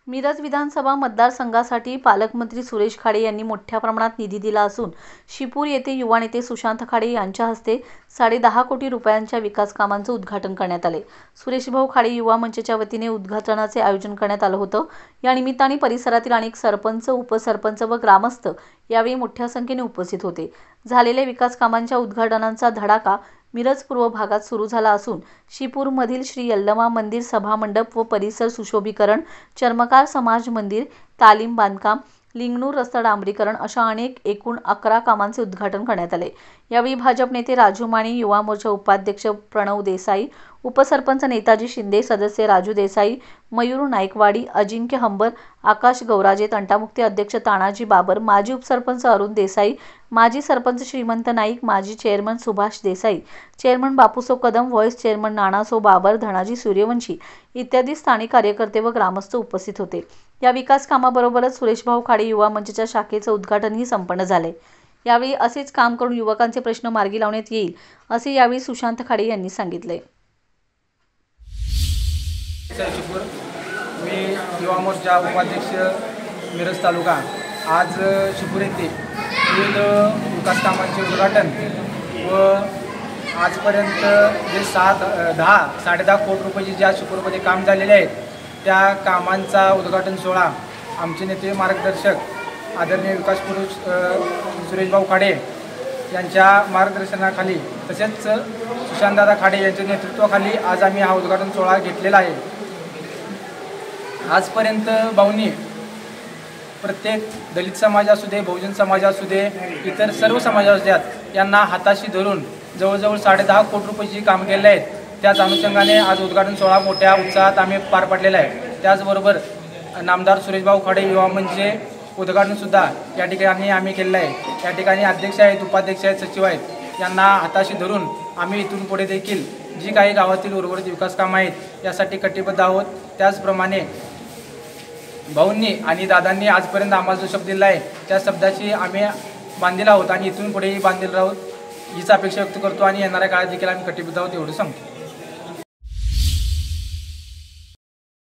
मिरज विधानसभा मतदारसंघासाठी पालकमंत्री सुरेश खाडे यांनी मोठ्या प्रमाणात निधी दिला असून शिपूर येथे युवा नेते सुशांत खाडे यांच्या हस्ते 10.5 कोटी रुपयांच्या विकास कामांचं उद्घाटन करण्यात आले। सुरेशभाऊ खाडे युवा मंचच्या वतीने उद्घाटनाचे आयोजन करण्यात आलं होतं। या निमित्ताने परिसरातील अनेक सरपंच, उपसरपंच व ग्रामस्थ यावेळी मोठ्या संख्येने उपस्थित होते। झालेल्या विकास कामांच्या उद्घाटनाचा धडाका मिरज पूर्व भागात सुरू झाला असून शिपूरमधील श्री यल्लमा मंदिर सभामंडप व परिसर सुशोभीकरण, चर्मकार समाज मंदिर, तालीम बांधकाम, लिंगणूर रस्ता डांबरीकरण अशा एकूण 11 कामांचे उद्घाटन करण्यात आले। यावेळी भाजप नेते राजू माने, युवा मोर्चा उपाध्यक्ष प्रणव देसाई, उपसरपंच नेताजी शिंदे, सदस्य राजू देसाई, मयूर नाईकवाडी, अजिंक्य हंबर, आकाश गौराजे, तंटामुक्ती अध्यक्ष तानाजी बाबर, माजी उपसरपंच अरुण देसाई, माजी सरपंच श्रीमंत नाईक, माजी chairman Subhash Desai, chairman Bapuso Kadam, vice chairman Nanaso Babar, Dhanaji Suryavanshi इत्यादी स्थानिक कार्यकर्ते व ग्रामस्थ उपस्थित होते। या विकास कामाबरोबरच सुरेशभाऊ खाडे युवा मंचच्या शाखेचं उद्घाटनही संपन्न झाले। यावेळी असेच काम करून युवकांचे प्रश्न मार्गी लावण्यात येईल असे यावेळी सुशांत खाडे यांनी सांगितले। मी युवा मोर्चा उपाध्यक्ष मिरज तालुका आज शिपूर येथे विविध विकास कामांचे उद्घाटन व आजपर्यंत जे 10.5 कोटी रुपयाचे ज्या शिपूरमध्ये काम झालेले आहेत त्या कामांचा उद्घाटन सोहळा आमचे नेते मार्गदर्शक आदरणीय विकास पुरुष सुरेशभाऊ खाडे यांच्या मार्गदर्शनाखाली तसेच सुशांतदादा खाडे यांच्या नेतृत्वाखाली आज आम्ही हा उद्घाटन सोहळा घेतलेला आहे। आजपर्यंत भाऊंनी प्रत्येक दलित समाज असू दे, बहुजन समाज असू दे, इतर सर्व समाज असू द्यात यांना हाताशी धरून जवळजवळ 10.5 कोटी रुपयाची काम केले आहेत। त्याच अनुषंगाने आज उद्घाटन सोहळा मोठ्या उत्साहात आम्ही पार पाडलेला आहे। त्याचबरोबर नामदार सुरेशभाऊ खाडे युवा मंचचे उद्घाटनसुद्धा या ठिकाणी आम्ही केलेलं आहे। या ठिकाणी अध्यक्ष आहेत, उपाध्यक्ष आहेत, सचिव आहेत, यांना हाताशी धरून आम्ही इथून पुढे देखील जी काही गावातील उर्वरित विकास कामं आहेत यासाठी कटिबद्ध आहोत। त्याचप्रमाणे भाऊंनी आणि दादांनी आजपर्यंत आम्हाला जो शब्द दिला आहे त्या शब्दाची आम्ही बांधील आहोत आणि इथून पुढेही बांधील राहूत हीच अपेक्षा व्यक्त करतो आणि येणाऱ्या काळात देखील आम्ही कटिबद्ध आहोत एवढं सांगतो।